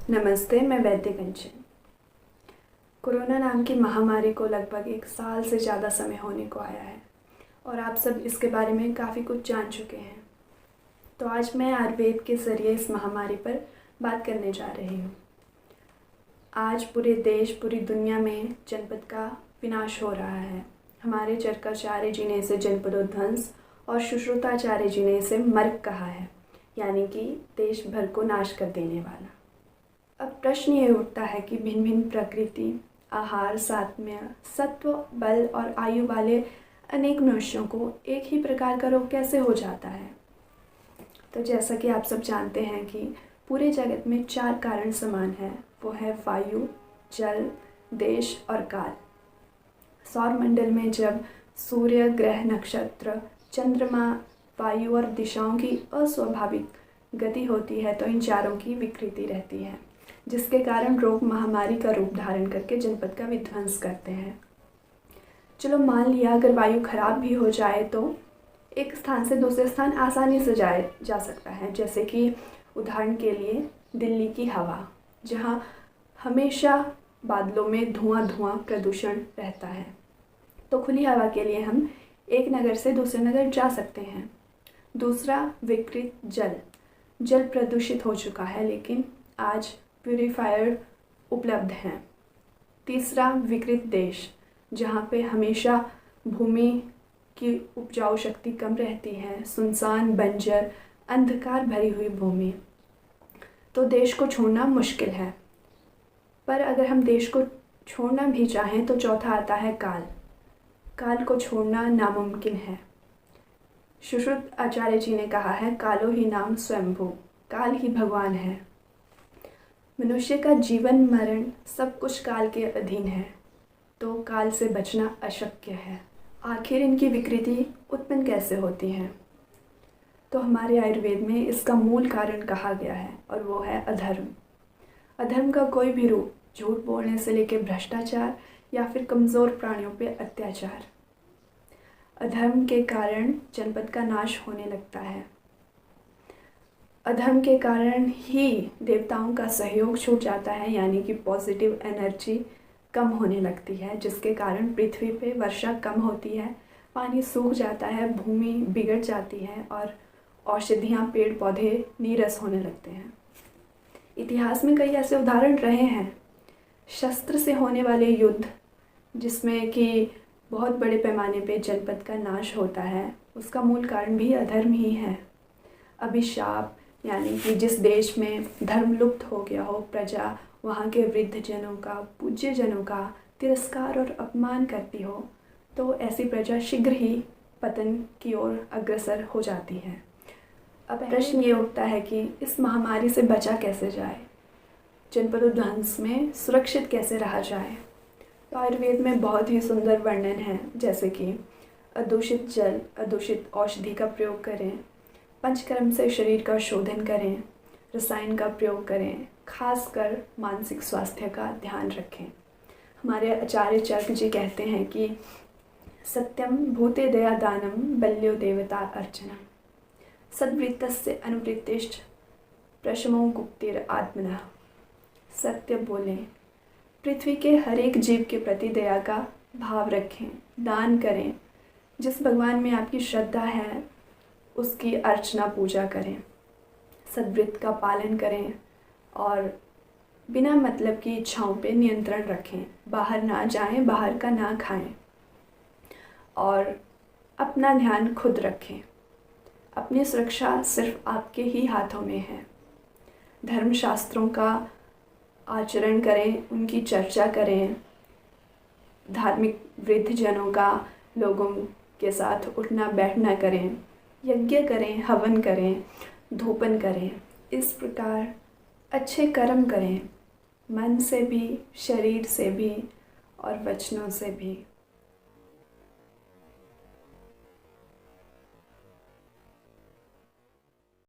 नमस्ते, मैं वैद्य कंचन। कोरोना नाम की महामारी को लगभग 1 साल से ज़्यादा समय होने को आया है और आप सब इसके बारे में काफ़ी कुछ जान चुके हैं। तो आज मैं आयुर्वेद के ज़रिए इस महामारी पर बात करने जा रही हूँ। आज पूरे देश, पूरी दुनिया में जनपद का विनाश हो रहा है। हमारे चरकाचार्य जी ने इसे जनपदोध्वंस और सुश्रुताचार्य जी ने इसे मर्ग कहा है, यानी कि देश भर को नाश कर देने वाला। अब प्रश्न ये उठता है कि भिन्न भिन्न प्रकृति, आहार, सात्म्य, सत्व, बल और आयु वाले अनेक मनुष्यों को एक ही प्रकार का रोग कैसे हो जाता है। तो जैसा कि आप सब जानते हैं कि पूरे जगत में 4 कारण समान हैं, वो है वायु, जल, देश और काल। सौर मंडल में जब सूर्य, ग्रह, नक्षत्र, चंद्रमा, वायु और दिशाओं की अस्वाभाविक गति होती है तो इन चारों की विकृति रहती है, जिसके कारण रोग महामारी का रूप धारण करके जनपद का विध्वंस करते हैं। चलो मान लिया अगर वायु खराब भी हो जाए तो एक स्थान से दूसरे स्थान आसानी से जा सकता है, जैसे कि उदाहरण के लिए दिल्ली की हवा, जहाँ हमेशा बादलों में धुआं प्रदूषण रहता है, तो खुली हवा के लिए हम एक नगर से दूसरे नगर जा सकते हैं। दूसरा, विकृत जल प्रदूषित हो चुका है, लेकिन आज प्यूरीफायर उपलब्ध हैं। तीसरा, विकृत देश, जहाँ पे हमेशा भूमि की उपजाऊ शक्ति कम रहती है, सुनसान, बंजर, अंधकार भरी हुई भूमि, तो देश को छोड़ना मुश्किल है। पर अगर हम देश को छोड़ना भी चाहें तो चौथा आता है काल को छोड़ना नामुमकिन है। सुश्रुत आचार्य जी ने कहा है, कालो ही नाम स्वयंभू, काल ही भगवान है। मनुष्य का जीवन मरण सब कुछ काल के अधीन है, तो काल से बचना अशक्य है। आखिर इनकी विकृति उत्पन्न कैसे होती है? तो हमारे आयुर्वेद में इसका मूल कारण कहा गया है और वो है अधर्म। अधर्म का कोई भी रूप, झूठ बोलने से लेकर भ्रष्टाचार या फिर कमज़ोर प्राणियों पे अत्याचार। अधर्म के कारण जनपद का नाश होने लगता है। अधर्म के कारण ही देवताओं का सहयोग छूट जाता है, यानी कि पॉजिटिव एनर्जी कम होने लगती है, जिसके कारण पृथ्वी पे वर्षा कम होती है, पानी सूख जाता है, भूमि बिगड़ जाती है और औषधियाँ, पेड़ पौधे नीरस होने लगते हैं। इतिहास में कई ऐसे उदाहरण रहे हैं। शस्त्र से होने वाले युद्ध, जिसमें कि बहुत बड़े पैमाने पे जनपद का नाश होता है, उसका मूल कारण भी अधर्म ही है। अभिशाप, यानी कि जिस देश में धर्म लुप्त हो गया हो, प्रजा वहाँ के वृद्धजनों का, पूज्यजनों का तिरस्कार और अपमान करती हो, तो ऐसी प्रजा शीघ्र ही पतन की ओर अग्रसर हो जाती है। अब प्रश्न ये उठता है कि इस महामारी से बचा कैसे जाए, जनपदोध्वंस में सुरक्षित कैसे रहा जाए। तो आयुर्वेद में बहुत ही सुंदर वर्णन है, जैसे कि अदूषित जल, अदूषित औषधि का प्रयोग करें, पंचकर्म से शरीर का शोधन करें, रसायन का प्रयोग करें, खासकर मानसिक स्वास्थ्य का ध्यान रखें। हमारे आचार्य चरक जी कहते हैं कि सत्यम भूते दया दानम बल्यो देवता अर्चनम, सद्वृत्तस्य अनुवृत्तिश्च प्रशमो गुप्तिर आत्मनः। सत्य बोलें, पृथ्वी के हर एक जीव के प्रति दया का भाव रखें, दान करें, जिस भगवान में आपकी श्रद्धा है उसकी अर्चना पूजा करें, सद्वृत्त का पालन करें और बिना मतलब की इच्छाओं पे नियंत्रण रखें, बाहर ना जाएं, बाहर का ना खाएं और अपना ध्यान खुद रखें। अपनी सुरक्षा सिर्फ आपके ही हाथों में है। धर्मशास्त्रों का आचरण करें, उनकी चर्चा करें, धार्मिक वृद्धजनों का लोगों के साथ उठना बैठना करें, यज्ञ करें, हवन करें, धूपन करें। इस प्रकार अच्छे कर्म करें, मन से भी, शरीर से भी और वचनों से भी।